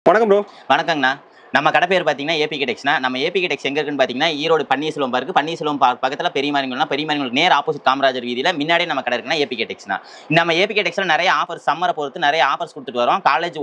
வணக்கம் ப்ரோ. வணக்கங்கண்ணா. நம்ம கடை பேர் பார்த்தீங்கன்னா ஏபிகே டெக்ஸ்னா. நம்ம ஏபிகே டெக்ஸ் எங்க இருக்குன்னு பார்த்தீங்கன்னா ஈரோடு பன்னீர்செல்வம் பார்க். பன்னீர்செல்வம் பார்க் பக்கத்துல பெரியமாரியம்மன் நேர் ஆப்போசிட் காமராஜர் வீதியில முன்னாடியே நம்ம கடை இருக்குன்னா ஏபிகே டெக்ஸ்னா. நம்ம ஏபிகே டெக்ஸ்ல நிறைய ஆஃபர்ஸ் சம்மரை பொறுத்து நிறைய ஆஃபர்ஸ் கொடுத்துட்டு வரோம். காலேஜ்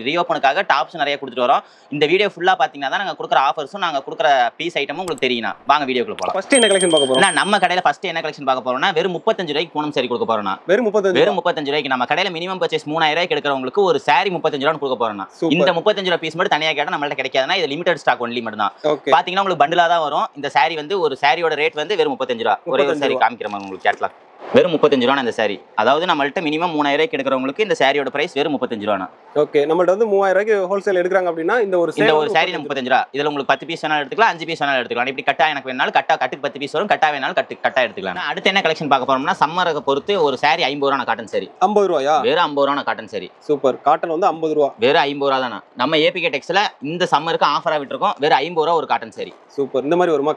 ரீஓப்பனுக்காக டாப்ஸ் நிறைய கொடுத்துட்டு வரோம். இந்த வீடியோ ஃபுல்லா பார்த்தீங்கன்னா தான் நாங்க கொடுக்குற ஆஃபர்ஸும் நாங்க கொடுக்குற பீஸ் ஐட்டமும் உங்களுக்கு தெரியும். வாங்க வீடியோக்குள்ள போலாம். ஃபர்ஸ்ட் என்ன கலெக்ஷன் பார்க்க போறோம்? நம்ம கடையில ஃபர்ஸ்ட் என்ன கலெக்ஷன் பார்க்க போறோம்னா வெறும் 35 ரூபாய்க்கு பூனம் சாரி கொடுக்க போறோம்னா. வெறும் 35 ரூபாய்க்கு நம்ம கடையில மினிமம் பர்ச்சேஸ் 3000 ரூபாய்க்கு எடுக்கிறவங்களுக்கு ஒரு சாரி 35 ரூபாய்க்கு கொடுக்க போறோம்னா. இந்த 35 ரூபாய் பீஸ் மட்டும் தனியா கேட்டா நம்மள்ட்ட கிடைக்காதுன்னா இது லிமிடெட் ஸ்டாக் ஒன்லி மட்டும் தான். பாத்தீங்கன்னா உங்களுக்கு பண்டிலா தான் வரும். இந்த சாரி வந்து ஒரு சாரியோட ரேட் வந்து வெறும் 35 ரூபாய். ஒரே ஒரு சாரி காமிக்கிற மாதிரி உங்களுக்கு கேட்லாம். வெறும் 35 ரூபா இந்த சாரி. அதாவது நம்மள்ட்ட மினிமம் 3000 ரூபாய்க்கு எடுக்கிறவங்களுக்கு இந்த சாரியோட பிரைஸ் வெறும் 35 ரூபா. ஓகே, நம்மள்ட்ட வந்து 3000 ரூபாய்க்கு ஹோல்சேல் எடுக்கறாங்க அப்படினா இந்த ஒரு சாரி 35 ரூபா. இதுல உங்களுக்கு 10 பீஸ் வேணாலும் எடுத்துக்கலாம், 5 பீஸ் வேணாலும் எடுத்துக்கலாம். இப்படி கட்டா எனக்கு வேணாலும் கட்டுக்கு 10 பீஸ் வரும், கட்டா வேணாலும் கட்டா எடுத்துக்கலாம். அடுத்து என்ன கலெக்ஷன் பார்க்க போறோம்னா சம்மரை பொறுத்து ஒரு சாரி 50 ரூபா காட்டன் சாரி. 50 ரூபாயா? வெறும் 50 ரூபா காட்டன் சாரி. சூப்பர். காட்டன் வந்து 50 ரூபா. வெறும் 50 ரூபா தானா. நம்ம ஏபிகே டெக்ஸ்ல இந்த சம்மருக்கு ஆஃபரா விட்டுருக்கோம். வெறும் 50 ரூபா ஒரு காட்டன் சாரி. சூப்பர். இந்த மாதிரி வருமா?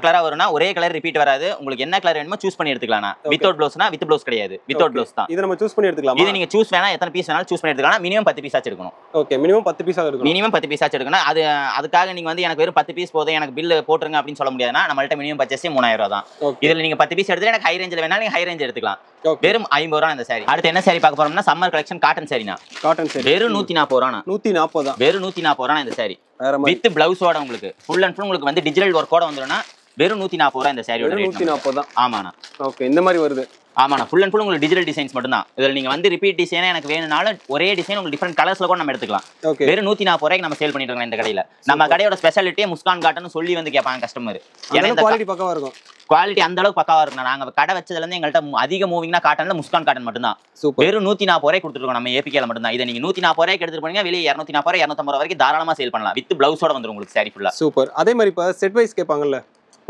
கலரா வரும்னா ஒரே கலர் ரிப்பீட் வராது. உங்களுக்கு என்ன கலர் வேணுமோ சூஸ் பண்ணி எடுத்துக்கலாம். வித்தவுட் ப்ளவுஸ்னா வித் ப்ளவுஸ் கிடையாது, வித்தவுட் ப்ளவுஸ் தான். இத நம்ம சூஸ் பண்ணி எடுத்துக்கலாமா? இது நீங்க சூஸ் வேணா எத்தனை பீஸ் வேணாலும் சூஸ் பண்ணி எடுத்துக்கலாம். மினிமம் 10 பீஸ் ஆச்சு எடுக்கணும். ஓகே, மினிமம் 10 பீஸ் எடுக்கணும். மினிமம் 10 பீஸ் ஆச்சு எடுக்கணும். அதுக்காக நீங்க வந்து எனக்கு வெறும் 10 பீஸ் போதும், எனக்கு பில் போட்டுருங்க அப்படின்னு சொல்ல முடியாதுன்னா நம்மள்ட்ட மினிமம் பர்ச்சேஸ் 3000 ரூபா தான். இதுல நீங்க 10 பீஸ் எடுத்து எனக்கு ஹை ரேஞ்சில் வேணா நீங்க ஹை ரேஞ்ச் எடுத்துக்கலாம். வெறும் 50 ரூபா இந்த சாரி. அடுத்து என்ன சாரி பார்க்க போறோம்னா சம்மர் கலெக்ஷன் காட்டன் சாரினா. காட்டன் சாரி வெறும் 140 ரூபா. 140 தான். வெறும் 140 ரூபா இந்த சாரி. வித் பிளவுஸோட உங்களுக்கு ஃபுல் அண்ட் ஃபுல் உங்களுக்கு வந்து டிஜிட்டல் ஒர்க்கோட வந்துரும்னா வெறும் 140 ரூபா இந்த சாரியோட ரேட். 140 தான். ஆமாண்ணா. ஓகே, இந்த மாதிரி வருது. ஆமாண்ணா. ஃபுல் அண்ட் ஃபுல் உங்களுக்கு டிஜிட்டல் டிசைன்ஸ் மட்டும் தான். இதில் நீங்கள் வந்து ரிப்பீட் டிசைனே எனக்கு வேணும்னாலும் ஒரே டிசைன் உங்களுக்கு டிஃப்ரெண்ட் கலர்ஸ்ல கூட நம்ம எடுத்துக்கலாம். வெறும் 140 ரூபாய்க்கு நம்ம சேல் பண்ணிட்டு இருக்கோம் இந்த கடையில். நம்ம கடையோட ஸ்பெஷாலிட்டியே முஸ்கான் காட்டன் சொல்லி வந்து கேட்பாங்க கஸ்டமர். ஏன்னா குவாலிட்டி பக்காவா இருக்கும். குவாலிட்டி அந்த அளவுக்கு பக்காவா இருக்கும். நாங்க கடை வச்சதுல இருந்து எங்கள்கிட்ட அதிக மூவிங்னா காட்டன்ல முஸ்கான் காட்டன் மட்டும் தான். வெறும் 140 ரூபாய்க்கு கொடுத்துருக்கோம் நம்ம ஏபிகேல மட்டும் தான். இதை நீங்க 140 ரூபாய்க்கு எடுத்துட்டு போனீங்க வெளியே 240 ரூபாய் 250 ரூபாய் வரைக்கும் தாராளமா சேல் பண்ணலாம். வித் பிளவுஸோட வந்துரும் உங்களுக்கு சாரி ஃபுல்லா. சூப்பர். அதே மாதிரி இப்ப செட் வைஸ் கேட்பாங்கல்ல,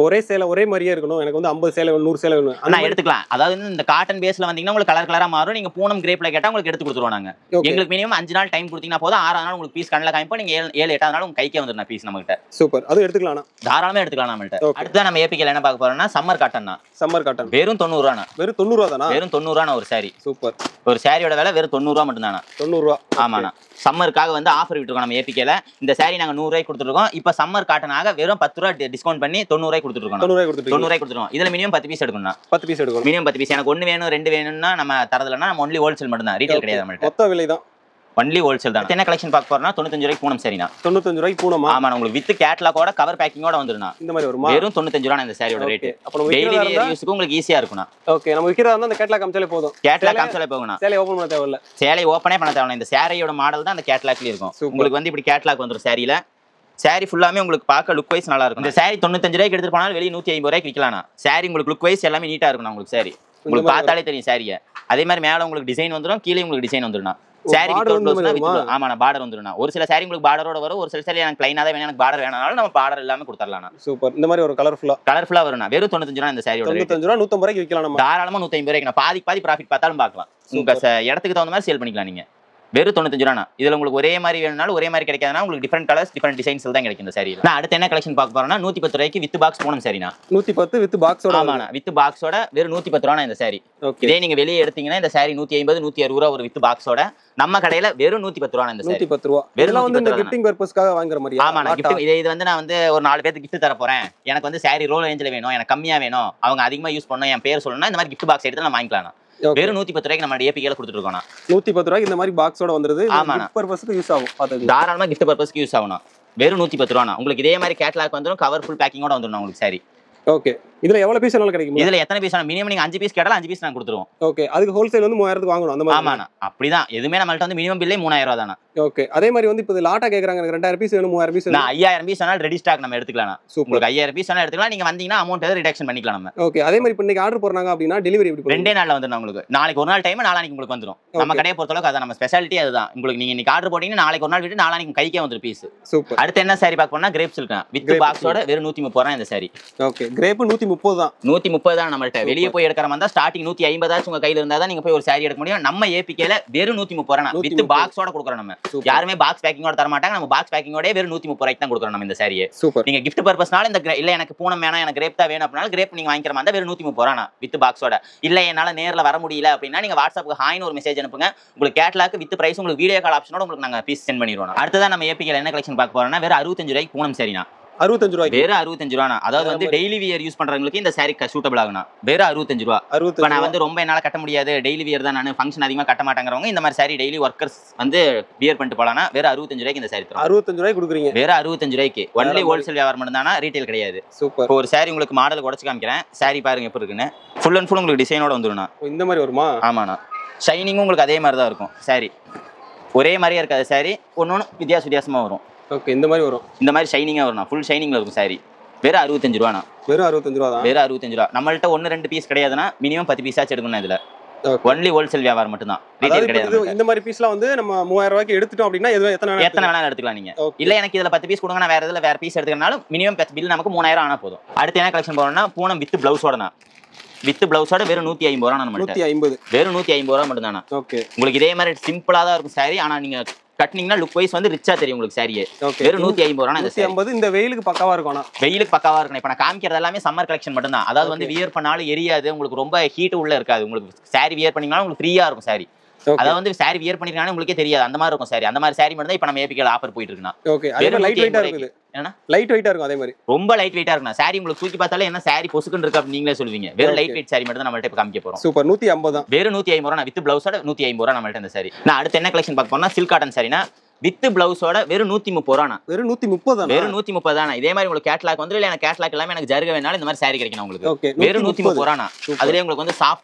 ஒரே சேலை ஒரே மாதிரியே இருக்கணும், எனக்கு வந்து 50 சேலை 100 சேலை வேணும், நான் எடுத்துக்கலாம். அதாவது இந்த காட்டன் பேஸ்ல வந்தீங்கன்னா உங்களுக்கு கலர் கலரா மாறும். நீங்க பூனம் கிரேப்ல கேட்டா உங்களுக்கு எடுத்து கொடுத்துருவோம் நாங்க. எங்களுக்கு மினிமம் 5 நாள் டைம் கொடுத்தீங்கன்னா போதும். 6ஆவது நாள் உங்களுக்கு பீஸ் கண்ணில் காமிப்போம். நீங்க 7 8ஆவது நாள் உங்க கைக்கே வந்துடும் பீஸ் நம்ம கிட்ட. சூப்பர். அது எடுத்துக்கலாம், தாராளமா எடுத்துக்கலாம் நம்மள்ட்ட. அடுத்து நம்ம ஏபிகேல என்ன பார்க்க போறோம்னா சம்மர் காட்டன். சம்மர் காட்டன் வெறும் 90 ரூபா. வெறும் 90 ரூபா தானா? வெறும் 90 ரூபா ஒரு சாரி. சூப்பர். ஒரு சாரியோட விலை வெறும் 90 ரூபா மட்டும் தானா? 90 ரூபா. ஆமாண்ணா. சம்மருக்காக வந்து ஆஃபர் விட்டுருக்கோம் நம்ம ஏபிகேல. இந்த சாரி நாங்க 100 ரூபாய்க்கு கொடுத்துருக்கோம். இப்போ சம்மர் காட்டனாக வெறும் 10 ரூபா டிஸ்கவுண்ட் பண்ணி 90 ரூபாய்க்கு கொடுத்துருக்கோம். 90 ரூபாய்க்கு கொடுத்துருவோம். இதுல மினிமம் 10 பீஸ் எடுக்கணும். 10 பீஸ் எடுக்கணும். Minimum 10 piece. எனக்கு 1 வேணும் 2 வேணும்னா நம்ம தரதுலன்னா நம்ம ஒன்லி ஹோல்சேல் மட்டும் தான். ரீட்டைல் கிடையாது நம்மள்ட்ட. மொத்த விலை தான். ஒன்லி ஹோல்சேல் தான். என்ன கலெக்ஷன் பார்க்க போறோம்னா 95 ரூபாய்க்கு பூனம் சாரினா. 95 ரூபாய்க்கு பூனமா? ஆமா, உங்களுக்கு வித் கேட்லாகோட கவர் பேக்கிங்கோட வந்துருனா. இந்த மாதிரி வருமா? வெறும் 95 ரூபாய் இந்த சாரியோட ரேட். டெய்லி யூஸ்க்கு உங்களுக்கு ஈஸியா இருக்கும்னா. ஓகே, நம்ம விக்கிறதா இருந்தா அந்த கேட்லாக் காமிச்சாலே போதும். கேட்லாக் காமிச்சாலே போகும்னா. சேலை ஓபன் பண்ண தேவையில்ல. சேலை ஓபனே பண்ண தேவையில்ல. இந்த சாரியோட மாடல் தான் அந்த கேட்லாக்ல இருக்கும். உங்களுக்கு வந்து இப்படி கேட்லாக் வந்துரும் சாரியில. சாரி ஃபுல்லாமே உங்களுக்கு பார்க்க லுக் வைஸ் நல்லா இருக்கும். இந்த சாரி 95 ரூபாய்க்கு எடுத்துட்டு போனாலும் வெளியே 150 ரூபாய்க்கு விற்கலாம். சாரி உங்களுக்கு லுக் வைஸ் எல்லாமே நீட்டா இருக்கும் உங்களுக்கு சாரி. உங்களுக்கு பார்த்தாலே தெரியும் சாரியை. அதே மாதிரி மேல உங்களுக்கு டிசைன் வந்துடும், கீழே உங்களுக்கு டிசைன் வந்துடும். சாரி ஆமாண்ணா, பார்டர் வந்துடும். ஒரு சில சாரி உங்களுக்கு பார்டரோட வரும், ஒரு சில சாரி எனக்கு பிளைனா தான் வேணும், எனக்கு பார்டர் வேணாலும் நம்ம பார்டர் எல்லாமே கொடுத்துடலாம். சூப்பர். இந்த மாதிரி ஒரு கலர்ஃபுல்லா வரும்னா வெறும் 95 ரூபாய் இந்த சாரியோட 95 ரூபாய் 150 ரூபாய்க்கு விற்கலாம் நம்ம. தாராளமா 150 ரூபாய்க்கு பாதி ப்ராஃபிட் பார்த்தாலும் பார்க்கலாம். உங்க இடத்துக்கு தகுந்த மாதிரி சேல் பண்ணிக்கலாம் நீங்க. வெறும் 95 ரூபா. இதுல உங்களுக்கு ஒரே மாதிரி வேணும்னாலும் ஒரே மாதிரி கிடைக்காதுனா உங்களுக்கு டிஃபரெண்ட் கலர்ஸ் டிஃபரெண்ட் டிசைன்ஸ் தான் கிடைக்கும் இந்த சாரியில. நான் அடுத்து என்ன கலெக்ஷன் பார்க்க போறேன்னா 110 ரூபாய்க்கு வித் பாக்ஸ் பூனம் சாரினா. 110 வித் பாக்ஸோட. ஆமாண்ணா, வித் பாக்ஸோட வெறும் 110 ரூபா இந்த சாரி. இதே நீங்க வெளியே எடுத்தீங்கன்னா இந்த சாரி 150 160 ரூபா ஒரு வித் பாக்ஸோட. நம்ம கடையில வெறும் 110 ரூபா இந்த சாரி. 110 ரூபா. இதெல்லாம் வந்து இந்த கிஃப்டிங் பர்பஸ்க்காக வாங்குற மாதிரி. ஆமாண்ணா, கிஃப்ட். இது வந்து நான் வந்து ஒரு 4 பேருக்கு கிஃப்ட் தர போறேன், எனக்கு வந்து சாரி ரோல் ரேஞ்சில் வேணும், எனக்கு கம்மியா வேணும், அவங்க அதிகமா யூஸ் பண்ணணும், என் பேர் சொல்லணும்னா இந்த மாதிரி கிஃப்ட் பாக்ஸ் எடுத்து நான் வாங்கிக்கலாம். வெறும் 110 ரூபாய்க்கு நம்ம ஏபிகேல கொடுத்துட்டு இருக்கோம். 110 ரூபாய்க்கு இந்த மாதிரி பாக்ஸோட வந்துருது. கிஃப்ட் பர்பஸ்க்கு யூஸ் ஆகும். பாத்துங்க, தாராளமா கிஃப்ட் பர்பஸ்க்கு யூஸ் ஆகும். வெறும் 110 ரூபா. உங்களுக்கு இதே மாதிரி கேட்லாக் வந்துரும், கவர் ஃபுல் பேக்கிங்கோட வந்துரும் உங்களுக்கு சாரி. ஓகே, இதுல எவ்வளவு பீஸ் வேணாலும் கிடைக்கும். இதுல எத்தனை பீஸ் வேணும்? மினிமம் நீங்க 5 பீஸ் கேட்டாலும் 5 பீஸ் நான் கொடுத்துருவோம். ஓகே, அதுக்கு ஹோல்சேல் வந்து 3000 வாங்கணும் அந்த மாதிரி. ஆமாண்ணா, அப்படிதான். எதுவுமே நம்மள்ட்ட வந்து மினிமம் பில்லே 3000 ரூபா தானே. ஓகே, அதே மாதிரி வந்து இப்போ லாட்டா கேக்குறாங்க, எனக்கு 2000 பீஸ் வேணும் 3000 பீஸ் வேணும். 5000 பீஸ் வேணாலும் ரெடி ஸ்டாக் நம்ம எடுத்துக்கலாம். உங்களுக்கு 5000 பீஸ் வேணாலும் எடுத்துக்கலாம். நீங்க வந்தீங்கன்னா அமௌண்ட் ஏதாவது ரிடக்ஷன் பண்ணிக்கலாம் நம்ம. ஓகே, அதே மாதிரி இப்போ இன்னைக்கு ஆர்டர் போறாங்க அப்படினா டெலிவரி எப்படி? 2 நாள்ல வந்துரும் உங்களுக்கு. நாளைக்கு ஒரு நாள் டைம், நாளைக்கு உங்களுக்கு வந்துரும். நம்ம கடையை பொறுத்தளவுக்கு அதான் நம்ம ஸ்பெஷாலிட்டி அதுதான். உங்களுக்கு நீங்க இன்னைக்கு ஆர்டர் போட்டீங்கன்னா நாளைக்கு ஒரு நாள் விட்டு நாளைக்கு கைக்கே வந்துரும் பீஸ். சூப்பர். அடுத்து என்ன சாரி பார்க்க போறோம்னா கிரேப் சில்க் வித் பாக்ஸோட வெறும் 130 ரூபாய் இந்த சாரி. ஓகே, கிரேப் 130 தான். 130 தான் நம்மள்ட்ட. வெளிய போய் எடுக்கிற மாதிரி தான் ஸ்டார்டிங் 150 உங்க கையில இருந்தா தான் நீங்க போய் ஒரு saree எடுக்க முடியும். நம்ம ஏபிகேல வெறும் 130 ரூபாய் வித் பாக்ஸோட கொடுக்குறோம் நம்ம. யாருமே பாக்ஸ் பேக்கிங்கோட தர மாட்டாங்க. நம்ம பாக்ஸ் பேக்கிங்கோட வெறும் 130 ரூபாய்க்கு தான் கொடுக்குறோம் நம்ம இந்த சாரியை. சூப்பர். நீங்க gift பர்பஸ்னால இந்த இல்ல எனக்கு பூனம் வேணாம் எனக்கு கிரேப் தான் வேணும் அப்படினால கிரேப் நீங்க வாங்கிக்கிற மாதிரி வெறும் 130 ரூபாய் வித் பாக்ஸோட. இல்ல என்னால நேர்ல வர முடியல அப்படினா நீங்க வாட்ஸ்அப்புக்கு ஹாய்னு ஒரு மெசேஜ் அனுப்புங்க. உங்களுக்கு கேட்டலாக் வித் பிரைஸ் உங்களுக்கு வீடியோ கால் ஆப்ஷனோட உங்களுக்கு நாங்க பீஸ் சென்ட் பண்ணிடுவோம். அடுத்ததா நம்ம ஏபிகேல என்ன கலெக்ஷன் பார்க்க போறோம்னா வெறும் 65 ரூபாய்க்கு பூனம் சாரினா. 65 ரூபாய்க்கு. வேற 65 ரூபாய். அதாவது வந்து டெய்லி வியர் யூஸ் பண்றவங்களுக்கு இந்த சாரி சூட்டபிள் ஆகுனா. வேற 65 ரூபாய். இப்போ நான் வந்து ரொம்ப என்னால கட்ட முடியாது டெய்லி வியர் தான் நான் ஃபங்க்ஷன் அதிகமா கட்ட மாட்டேங்கறவங்க இந்த மாதிரி சாரி டெய்லி வர்க்கர்ஸ் வந்து வியர் பண்ணிட்டு போலாம்னா வேற 65 ரூபாய்க்கு இந்த சாரி தரோம். 65 ரூபாய்க்கு கொடுக்குறீங்க. வேற 65 ரூபாய்க்கு. ஒன்லி ஹோல்சேல் வியாபாரம் மட்டும் தானா ரீட்டைல் கிடையாது. சூப்பர். இப்போ ஒரு சாரி உங்களுக்கு மாடல் உடைச்சு காமிக்கிறேன். சாரி பாருங்க எப்படி இருக்குன்னு. ஃபுல் அண்ட் ஃபுல் உங்களுக்கு டிசைனோட வந்துரும்னா. இந்த மாதிரி வருமா? ஆமாண்ணா. ஷைனிங்கும் உங்களுக்கு அதே மாதிரி தான் இருக்கும் சாரி. ஒரே மாதிரியே இருக்காது சாரி. ஒன்னொன்னு வித்தியாசமா வரும். ஓகே இந்த மாதிரி வரும். இந்த மாதிரி ஷைனிங்கா வரும். ஃபுல் ஷைனிங்ல இருக்கும் சாரி. வேற 65 ரூபாய்னா. வெறும் 65 ரூபாய் தான். வேற 65 ரூபாய். நம்மள்ட்ட 1-2 பீஸ் கிடையாதுன்னா மினிமம் 10 பீஸ் ஆச்சு எடுக்கணும் இதுல. ஒன்லி ஹோல்சேல் வியாபாரம் மட்டும் தான். ரீட்டைல் கிடையாது. இந்த மாதிரி பீஸ்லாம் வந்து நம்ம 3000 ரூபாய்க்கு எடுத்துட்டோம் அப்படினா எத்தனை வேணாலும் எடுத்துக்கலாம் நீங்க. இல்ல எனக்கு இதுல 10 பீஸ் கொடுங்க நான் வேற இதுல வேற பீஸ் எடுத்துக்கறனாலும் மினிமம் பில் நமக்கு 3000 ஆனா போதும். அடுத்து என்ன கலெக்ஷன் போறோம்னா பூனம் வித் பிளவுஸோடனா. வித் பிளவுஸோட வெறும் 150 ரூபாய் நம்மள்ட்ட. 150. வெறும் 150 ரூபாய் மட்டும் தானா. ஓகே. உங்களுக்கு இதே மாதிரி சிம்பிளா தான் இருக்கும் சாரி. ஆனா நீங்க கட்டினீங்கன்னா லுக் வைஸ் வந்து ரிச்சா தெரியும் உங்களுக்கு சாரியே. வெறும் 150 ரூபாய். 150 இந்த வெயிலுக்கு பக்காவா இருக்கும். வெயிலுக்கு பக்காவா இருக்கும். இப்ப நான் காமிக்கிறது எல்லாமே சம்மர் கலெக்ஷன் மட்டும் தான். அதாவது வந்து வியர் பண்ணாலும் எரியாது. உங்களுக்கு ரொம்ப ஹீட் உள்ள இருக்காது. உங்களுக்கு சாரி வியர் பண்ணீங்கன்னா உங்களுக்கு ஃப்ரீயா இருக்கும் சாரி. அதாவது வந்து சாரி வியர் பண்ணிருக்கானே உங்களுக்கே தெரியாது. அந்த மாதிரி இருக்கும் சாரி. அந்த மாதிரி சாரி மட்டும் தான் இப்ப நம்ம ஏபிகேல ஆஃபர் போயிட்டு இருக்குனா. ஓகே. அது லைட் வெயிட்டா இருக்குது. என்னன்னா லைட் வெயிட்டா இருக்கும் அதே மாதிரி. ரொம்ப லைட் வெயிட்டா இருக்கும். சாரி உங்களுக்கு தூக்கி பார்த்தாலே என்ன சாரி பொசுக்குன்னு இருக்கு அப்படி நீங்களே சொல்லுவீங்க. வெறும் லைட் வெயிட் சாரி மட்டும் தான் நம்மள்ட்ட இப்ப காமிக்க போறோம். சூப்பர். 150 தான். வெறும் 150 ரூபாய் வித் பிளவுஸோட 150 ரூபாய் நம்மள்ட்ட இந்த சாரி. நான் அடுத்து என்ன கலெக்ஷன் பார்க்க போறேன்னா சில்க் காட்டன் சாரினா வித் பிளவுஸோட வெறும் 130 ரூபாய். வெறும் 130 தான். வெறும் 130 தான். இதே மாதிரி உங்களுக்கு கேட்லாக் வந்து இல்ல எனக்கு கேட்லாக் எல்லாமே எனக்கு ஜர்க வேணாலும் இந்த மாதிரி சாரி கிடைக்கும் உங்களுக்கு. வெறும் 130 ரூபாய். அதுலயே உங்களுக்கு வந்து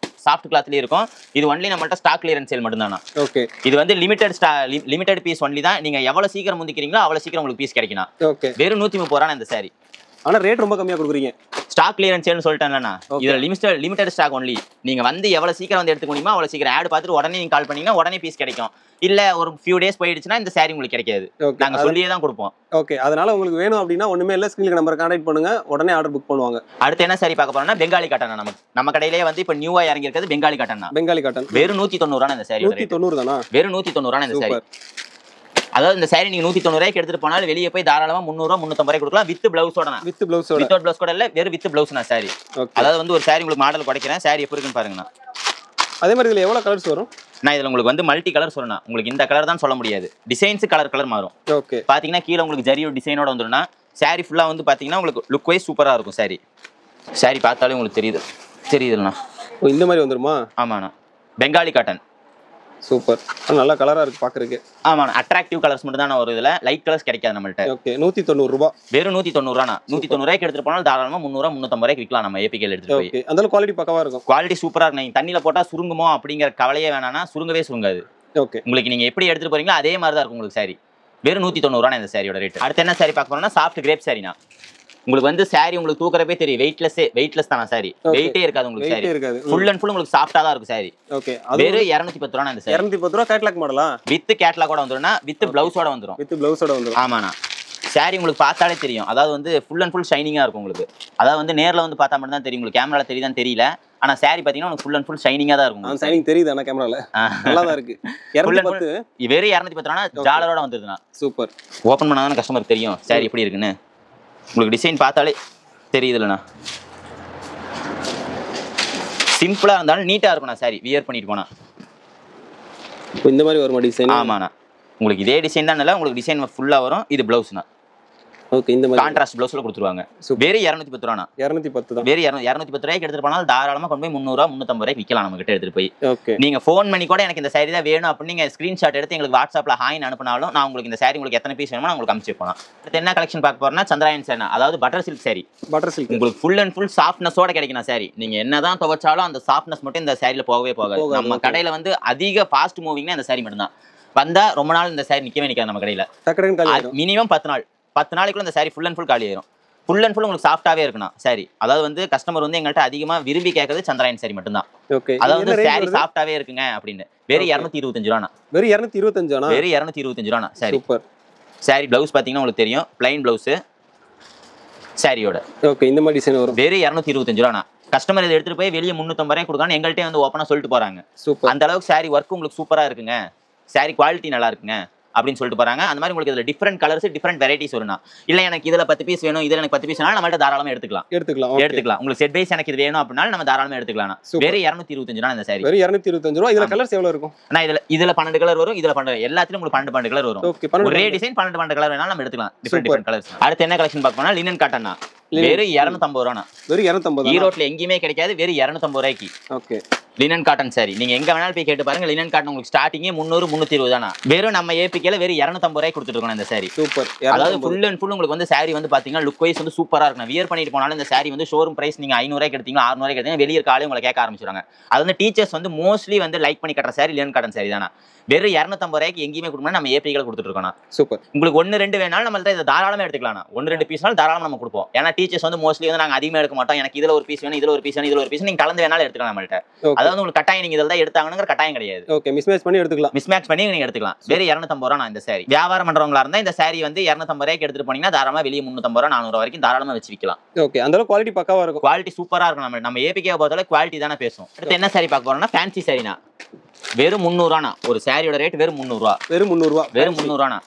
சாஃப்ட் கிளாத்லயே இருக்கும். இது ஒன்லி நம்மள்ட்ட ஸ்டாக் கிளியரன்ஸ் சேல் மட்டும் தானா. ஓகே. இது வந்து லிமிடெட் பீஸ் ஒன்லி தான். நீங்க எவ்வளவு சீக்கிரம் முந்திக்கிறீங்களோ அவ்வளவு சீக்கிரம் உங்களுக்கு பீஸ் கிடைக்கும். ஓகே. வெறும் 130 ரூபாய் இந்த சாரி. ஆனா ரேட் ரொம்ப கம்மியா கொடுக்குறீங்க. ஸ்டாக் கிளியரன்ஸ் சேல்னு சொல்லிட்டேன்லண்ணா. இதுல லிமிடெட் ஸ்டாக் ஒன்லி. நீங்க வந்து எவ்வளவு சீக்கிரம் வந்து எடுத்துக்க முடியுமோ அவ்வளவு சீக்கிரம் ஆட் பார்த்துட்டு உடனே நீங்க கால் பண்ணீங்கன்னா உடனே பீஸ் கிடைக்கும். இல்ல ஒரு ஃபியூ டேஸ் போயிடுச்சுன்னா இந்த சாரி உங்களுக்கு கிடைக்காது. நாங்க சொல்லியே தான் கொடுப்போம். ஓகே. அதனால உங்களுக்கு வேணும் அப்படின்னா ஒண்ணுமே இல்ல ஸ்கிரீன்ல நம்பர் கான்டாக்ட் பண்ணுங்க. உடனே ஆர்டர் புக் பண்ணுவாங்க. அடுத்து என்ன சாரி பார்க்க போறோம்னா பெங்காலி காட்டன். நம்ம கடையிலேயே வந்து இப்ப நியூவா இறங்கி இருக்கிறது பெங்காலி காட்டன் தான். பெங்காலி காட்டன் வெறும் 190 ரூபாய் இந்த சாரி. 190 தானா? வெறும் 190 ரூபாய் இந்த சாரி. அதாவது இந்த சாரி நீங்க 190 ரூபாய்க்கு எடுத்துட்டு போனாலும் வெளியே போய் தாராளமா 300 ரூபாய் 350 ரூபாய் கொடுக்கலாம் வித் பிளவுஸோட. வித் பிளவுஸ் கூட இல்ல வெறும் வித் பிளவுஸ்னா சாரி. அதாவது வந்து ஒரு சாரி உங்களுக்கு மாடல் குறைக்கிறேன். சாரி எப்படி இருக்குன்னு பாருங்கண்ணா. அதே மாதிரி இதுல எவ்வளவு கலர்ஸ் வரும்? நான் இதுல உங்களுக்கு வந்து மல்டி கலர் சொல்லணும். உங்களுக்கு இந்த கலர் தான் சொல்ல முடியாது. டிசைன்ஸ் கலர் மாறும். ஓகே. பாத்தீங்கன்னா கீழே உங்களுக்கு ஜரியோட டிசைனோட வந்துருன்னா சாரி ஃபுல்லா வந்து பாத்தீங்கன்னா உங்களுக்கு லுக் வைஸ் சூப்பரா இருக்கும் சாரி. சாரி பார்த்தாலே உங்களுக்கு தெரியுதுண்ணா. இந்த மாதிரி வந்துருமா? ஆமாண்ணா. பெங்காலி காட்டன். சூப்பர். நல்ல கலரா இருக்கு பாக்குறதுக்கு. ஆமாண்ணா. அட்ராக்டிவ் கலர்ஸ் மட்டும் தான் ஒரு இதுல லைட் கலர்ஸ் கிடைக்காது நம்மள்ட்ட. ஓகே. 190 ரூபாய். வெறும் 190 ரூபாய். 190 ரூபாய்க்கு எடுத்துட்டு போனாலும் தாராளமா 300 350 ரூபாய்க்கு விற்கலாம் நம்ம ஏபிகேல எடுத்துட்டு போய். ஓகே. அந்த குவாலிட்டி பக்கவா இருக்கும். குவாலிட்டி சூப்பரா இருக்கு. நீங்க தண்ணில போட்டா சுருங்குமோ அப்படிங்கிற கவலையே வேணாம்னா சுருங்கவே சுருங்காது. ஓகே. உங்களுக்கு நீங்க எப்படி எடுத்துட்டு போறீங்களோ அதே மாதிரி தான் இருக்கும் உங்களுக்கு சாரி. வெறும் 190 ரூபாய் இந்த சாரியோட ரேட். அடுத்து என்ன சாரி பார்க்க போறோம்னா சாஃப்ட் கிரேப் சாரினா. உங்களுக்கு வந்து சாரி உங்களுக்கு தூக்கறப்பே தெரியும். வெயிட்லெஸ் தான சாரி. வெயிட்டே இருக்காது உங்களுக்கு சாரி. ஃபுல் அண்ட் ஃபுல் உங்களுக்கு சாஃப்ட்டா தான் இருக்கும் சாரி. ஓகே. வெறும் 210 ரூபாய் இந்த சாரி. 210 ரூபாய் கேட்லாக் மாடலா? வித் கேட்லாகோட வந்துரும்னா வித் பிளவுஸோட வந்துரும். ஆமாண்ணா. சாரி உங்களுக்கு பார்த்தாலே தெரியும். அதாவது வந்து ஃபுல் அண்ட் ஃபுல் ஷைனிங்கா இருக்கும் உங்களுக்கு. அதாவது வந்து நேர்ல வந்து பார்த்தா மட்டும் தான் தெரியும். உங்களுக்கு கேமரால தெரியுதான்னு தெரியல. ஆனா சாரி பாத்தீங்கன்னா உங்களுக்கு ஃபுல் அண்ட் ஃபுல் ஷைனிங்கா தான் இருக்கும். அந்த ஷைனிங் தெரியுது ஆனா கேமரால. நல்லா தான் இருக்கு. 210 வெறும் 210 ரூபாய்னா ஜாலரோட வந்துருதுனா. சூப்பர். ஓபன் பண்ணாதான் கஸ்டமருக்கு தெரியும் சாரி எப்படி இருக்குன்னு. உங்களுக்கு டிசைன் பார்த்தாலே தெரியுதுலண்ணா. சிம்பிளா இருந்தாலும் நீட்டா இருக்கும்ண்ணா சாரி வியர் பண்ணிட்டு போனா. இந்த மாதிரி வருமா டிசைன்? ஆமாண்ணா. உங்களுக்கு இதே டிசைன் தான். உங்களுக்கு டிசைன் ஃபுல்லா வரும். இது பிளவுஸ்ண்ணா. ஓகே. இந்த மாதிரி கான்ட்ராஸ்ட் பிளவுஸ்ல கொடுத்துருவாங்க. வெறும் 210 ரூபாய்னா. 210 தான். வெறும் 210 ரூபாய்க்கு எடுத்துட்டு போனாலும் தாராளமா கொண்டு போய் 300 350 ரூபாய்க்கு விற்கலாம் நம்ம கிட்ட எடுத்துட்டு போய். ஓகே. நீங்க ஃபோன் பண்ணி கூட எனக்கு இந்த சாரி தான் வேணும் அப்படின்னு நீங்க ஸ்கிரீன்ஷாட் எடுத்து எங்களுக்கு வாட்ஸ்அப்ல ஹாய் அனுப்பினாலும் நான் உங்களுக்கு இந்த சாரி உங்களுக்கு எத்தனை பீஸ் வேணுமோ உங்களுக்கு அனுப்பிச்சு போலாம். அடுத்து என்ன கலெக்ஷன் பார்க்க போறோம்னா சந்திராயன் சாரி. அதாவது butter silk sorry. Butter silk உங்களுக்கு ஃபுல் அண்ட் ஃபுல் சாஃப்ட்னஸோட கிடைக்கும் சாரி. நீங்க என்னதான் துவைச்சாலும் அந்த சாஃப்ட்னஸ் மட்டும் இந்த சாரில போகவே போகாது. நம்ம கடையில வந்து அதிக ஃபாஸ்ட் மூவிங்னா இந்த சாரி மட்டும் தான். வந்தா ரொம்ப நாள் இந்த சாரி நிக்கவே நிக்காது நம்ம கடையில. மினிமம் 10 நாள். 10 நாளைக்குள்ள இந்த சாரி ஃபுல் அண்ட் ஃபுல் காலி ஆயிரும். ஃபுல் அண்ட் ஃபுல் உங்களுக்கு சாஃப்ட்டாவே இருக்கணும் சாரி. அதாவது வந்து கஸ்டமர் வந்து எங்கள்கிட்ட அதிகமா விரும்பி கேட்கறது சந்திராயன் சாரி மட்டும் தான். ஓகே. அதாவது சாரி சாஃப்ட்டாவே இருக்குங்க அப்படின்னு. வெறும் 225 ரூபாய்னா. வெறும் 225 வெறும் 225 ரூபாய்னா சாரி. சூப்பர். சாரி பிளவுஸ் பாத்தீங்கன்னா உங்களுக்கு தெரியும். Plain blouse. சாரியோட. ஓகே, இந்த மாதிரி டிசைன் வரும். வெறும் 225 ரூபாண்ணா. கஸ்டமர் இதை எடுத்துட்டு போய் வெளியே 350 ரூபாய் கொடுக்கான்னு எங்கள்கிட்ட வந்து ஓப்பனா சொல்லிட்டு போறாங்க. சூப்பர். அந்த அளவுக்கு சாரி ஒர்க் உங்களுக்கு சூப்பரா இருக்குங்க, சாரி குவாலிட்டி நல்லா இருக்குங்க அப்படின்னு சொல்லிட்டு போறாங்க. அந்த மாதிரி உங்களுக்கு இதுல டிஃபரெண்ட் கலர்ஸ் டிஃபரெண்ட் வெரைட்டிஸ் வரும்னா, இல்ல எனக்கு இதுல 10 பீஸ் வேணும், இதுல எனக்கு 10 பீஸ் வேணும், நம்மள்ட்ட தாராளமா எடுத்துக்கலாம். உங்களுக்கு செட் வைஸ் எனக்கு இது வேணும் அப்படின்னா நம்ம தாராளமா எடுத்துக்கலாம். வெறும் 225 ரூபாய் இந்த சாரி. வெறும் 225 ரூபாய். இதுல கலர்ஸ் எவ்வளவு இருக்கும்? நான் இதுல 12 கலர் வரும். இதுல 12 எல்லாத்துலயும் உங்களுக்கு 12 கலர் வரும். ஒரே டிசைன் 12 கலர் வேணாலும் நம்ம எடுத்துக்கலாம். Different colours. அடுத்து என்ன கலெக்ஷன் பார்க்கணும்னா லினன் காட்டன்னா வெறும் 250 ரூபாய். வெறும் 250. ஈரோட்ல எங்கேயுமே கிடைக்காது. வெறும் 250 ரூபாய்க்கு. ஓகே. லினன் காட்டன் சாரி நீங்க எங்க வேணாலும் போய் கேட்டு பாருங்க. லினன் காட்டன் உங்களுக்கு ஸ்டார்டிங்கே 300 320 தானா. வெறும் நம்ம ஏபிகேல வெறும் 250 ரூபாய் கொடுத்துட்டு இருக்கோம் இந்த சாரி. சூப்பர். அதாவது ஃபுல் அண்ட் ஃபுல் உங்களுக்கு வந்து சாரி வந்து பாத்தீங்கன்னா லுக் வைஸ் வந்து சூப்பரா இருக்கும். வியர் பண்ணிட்டு போனாலும் இந்த சாரி வந்து ஷோரூம் பிரைஸ் நீங்க 500 ரூபாய்க்கு எடுத்தீங்க 600 ரூபாய்க்கு எடுத்தீங்க வெளியே காலையும் உங்களை கேட்க ஆரம்பிச்சிருவாங்க. அது வந்து டீச்சர்ஸ் வந்து மோஸ்ட்லி வந்து லைக் பண்ணி கட்டுற சாரி லினன் காட்டன் சாரி தானா. வெறும் 250 ரூபாய்க்கு எங்கேயுமே கொடுக்கணும். நம்ம ஏபிகேல கொடுத்துட்டு இருக்கோம். சூப்பர். உங்களுக்கு 1 2 வேணாலும் நம்மள்ட்ட இதை தாராளமா எடுத்துக்கலாம். 1 2 பீஸ்னாலும் தாராளமா நம்ம கொடுப்போம். ஏன்னா டீச்சர்ஸ் வந்து மோஸ்ட்லி வந்து நாங்க அதிகமா எடுக்க மாட்டோம். எனக்கு இதுல ஒரு பீஸ் வேணும், இதுல ஒரு பீஸ் வேணும், இதுல ஒரு பீஸ் நீங்க கலந்து வேணாலும் எடுத்துக்கலாம் நம்மள்ட்ட. அதாவது உங்களுக்கு கட்டாயம் நீங்க இதெல்லாம் எடுத்தாங்கங்கிற கட்டாயம் கிடையாது. ஓகே, மிஸ்மேட்ச் பண்ணி எடுத்துக்கலாம். மிஸ்மேட்ச் பண்ணி நீங்க எடுத்துக்கலாம். வெறும் 250 ரூபாய் இந்த சாரி. வியாபாரம் பண்றவங்களா இருந்தா இந்த சாரி வந்து 250 ரூபாய்க்கு எடுத்துட்டு போனீங்கன்னா தாராளமா வெளியே 350 ரூபாய் 400 வரைக்கும் தாராளமா வச்சு விக்கலாம். ஓகே, அந்த அளவுக்கு குவாலிட்டி பக்காவா இருக்கும். குவாலிட்டி சூப்பரா இருக்கும். நம்ம ஏபிகே பொறுத்தவரை குவாலிட்டி தானே பேசும். அடுத்து என்ன சாரி பார்க்க போறோம்னா ஃபேன்சி சாரினா வெறும் 300 ரூபாய். ஒரு சாரியோட ரேட் வெறும் 300 ரூபாய். வெறும் 300 ரூபாய். வெறும் 300 ரூபாய்.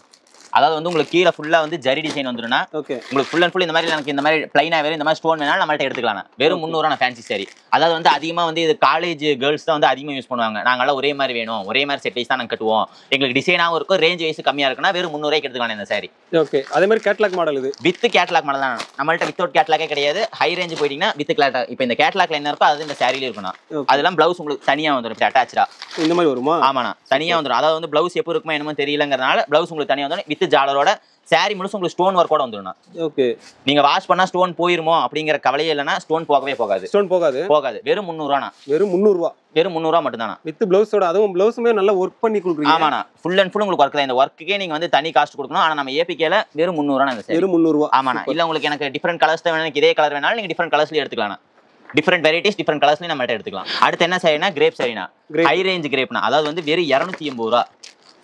அதாவது வந்து உங்களுக்கு கீழே ஃபுல்லா வந்து ஜரி டிசைன் வந்துருன்னா உங்களுக்கு ஃபுல் அண்ட் ஃபுல் இந்த மாதிரி எனக்கு இந்த மாதிரி பிளைனா வேற இந்த மாதிரி ஸ்டோன் வேணாலும் நம்மள்ட்ட எடுத்துக்கலாம். வெறும் 300 ரூபாய் ஃபேன்சி சாரி. அதாவது வந்து அதிகமா வந்து இது காலேஜ் கேர்ள்ஸ் தான் வந்து அதிகமாக யூஸ் பண்ணுவாங்க. நாங்களாம் ஒரே மாதிரி வேணும், ஒரே மாதிரி செட் வைஸ் தான் நாங்கள் கட்டுவோம், எங்களுக்கு டிசைனாகவும் இருக்கும், ரேஞ்ச் வைஸ் கம்மியா இருக்குன்னா வெறும் 300 ரூபாய்க்கு எடுத்துக்கலாம் இந்த சாரி. ஓகே, அதே மாதிரி கேட்லாக் மாடல் இது. வித் கேட்லாக் மாடல் தான் நம்மள்ட்ட. வித்தவுட் கேட்லாக்கே கிடையாது. ஹை ரேஞ்ச் போயிட்டீங்கன்னா வித் கேட்லாக். இப்போ இந்த கேட்லாக்ல என்ன இருக்கோ அது இந்த சாரியில இருக்கணும். அதெல்லாம் பிளவுஸ் உங்களுக்கு தனியா வந்துடும் அட்டாச்சா. இந்த மாதிரி வருமா? ஆமாண்ணா, தனியா வந்துடும். அதாவது வந்து பிளவுஸ் எப்போ இருக்குமோ என்னமோ தெரியலங்கிறதுனால பிளவுஸ் உங்களுக்கு தனியா வந்துடும். வித் ஜாலரோட சாரி முழுசும் உங்களுக்கு ஸ்டோன் ஒர்க்கோட வந்துடும். ஓகே, நீங்க வாஷ் பண்ணா ஸ்டோன் போயிருமோ அப்படிங்கிற கவலையே இல்லைன்னா ஸ்டோன் போகவே போகாது. ஸ்டோன் போகாது. வெறும் 300 ரூபாய். வெறும் 300 ரூபாய். வெறும் 300 ரூபாய் மட்டும் தானா. வித் பிளவுஸோட. அதுவும் பிளவுஸுமே நல்லா ஒர்க் பண்ணி கொடுக்குறீங்க. ஆமாண்ணா, ஃபுல் அண்ட் ஃபுல் உங்களுக்கு ஒர்க் தான். இந்த ஒர்க்குக்கே நீங்க வந்து தனி காஸ்ட் கொடுக்கணும். ஆனா நம்ம ஏபிகேல வெறும் 300 ரூபாய் இந்த சாரி. வெறும் 300 ரூபாய். ஆமாண்ணா. இல்ல உங்களுக்கு எனக்கு டிஃபரெண்ட் கலர்ஸ் தான் வேணும், எனக்கு இதே கலர் வேணாலும் நீங்க டிஃபரெண்ட் கலர்ஸ்ல எடுத்துக்கலாம். டிஃபரெண்ட் வெரைட்டிஸ் டிஃபரெண்ட் கலர்ஸ்லயும் நம்ம எடுத்துக்கலாம். அடுத்து என்ன சாரினா கிரேப் சாரினா ஹை ரேஞ்ச் கிரேப்னா. அதாவது வந்து வெறும் 280 ரூபாய்.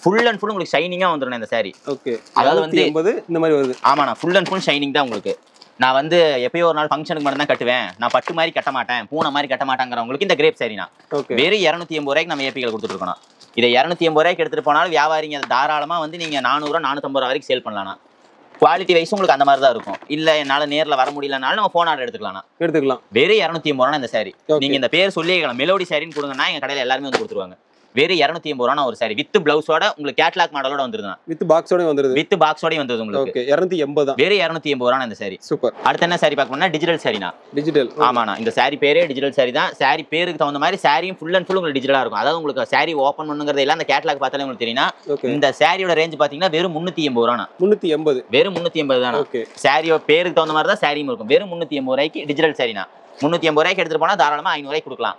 ஃபுல் அண்ட் ஃபுல் உங்களுக்கு ஷைனிங்கா வந்துடும் இந்த சாரி. ஓகே, அதாவது வந்து 80 இந்த மாதிரி வருது. ஆமாண்ணா, ஃபுல் அண்ட் ஃபுல் ஷைனிங் தான் உங்களுக்கு. நான் வந்து எப்பயோ ஒரு நாள் ஃபங்க்ஷனுக்கு மட்டும் தான் கட்டுவேன், நான் பட்டு மாதிரி கட்ட மாட்டேன், பூனை மாதிரி கட்ட மாட்டேங்கிறவங்களுக்கு இந்த கிரேப் சாரினா வெறும் 280 ரூபாய்க்கு நம்ம ஏபிகேல கொடுத்துட்டு இருக்கோம். இதை 280 ரூபாய்க்கு எடுத்துட்டு போனாலும் வியாபாரிங்க தாராளமா வந்து நீங்க 400 450 ரூபாய் வரைக்கும் சேல் பண்ணலாம். குவாலிட்டி வைஸ் உங்களுக்கு அந்த மாதிரி தான் இருக்கும். இல்ல என்னால நேர்ல வர முடியலனாலும் நம்ம போன் ஆர்டர் எடுத்துக்கலாம். வெறும் 280 ரூபாய் இந்த சாரி. நீங்க இந்த பேர் சொல்லிக்கலாம் மெலோடி சாரின்னு கொடுங்கன்னா எங்க கடையில எல்லாருமே வந்து கொடுத்துருவாங்க. வெறும் 280 ரூபாய் ஒரு சாரி. வித் பிளவுஸோட உங்களுக்கு கேட்லாக் மாடலோட வந்துருது. வித் பாக்ஸோட வந்துருது. வித் பாக்ஸோட வந்துருது உங்களுக்கு. ஓகே, 280 தான். வெறும் 280 ரூபாய் இந்த சாரி. சூப்பர். அடுத்து என்ன சாரி பார்க்கணும்னா டிஜிட்டல் சாரினா. டிஜிட்டல். ஆமாண்ணா, இந்த சாரி பேரே டிஜிட்டல் சாரி தான். சாரி பேருக்கு தகுந்த மாதிரி சாரியும் ஃபுல் அண்ட் ஃபுல் உங்களுக்கு டிஜிட்டலா இருக்கும். அதாவது உங்களுக்கு சாரி ஓப்பன் பண்ணுங்கிறது எல்லாம் அந்த கேட்லாக் பார்த்தாலே உங்களுக்கு தெரியும். இந்த சாரியோட ரேஞ்ச் பாத்தீங்கன்னா வெறும் 380 ரூபாய். 380. வெறும் 380 தானா. சாரியோட பேருக்கு தகுந்த மாதிரி தான் சாரியும் இருக்கும். வெறும் 380 ரூபாய்க்கு டிஜிட்டல் சாரினா. 380 ரூபாய்க்கு எடுத்துட்டு போனா தாராளமா 500 ரூபாய்க்கு கொடுக்கலாம்.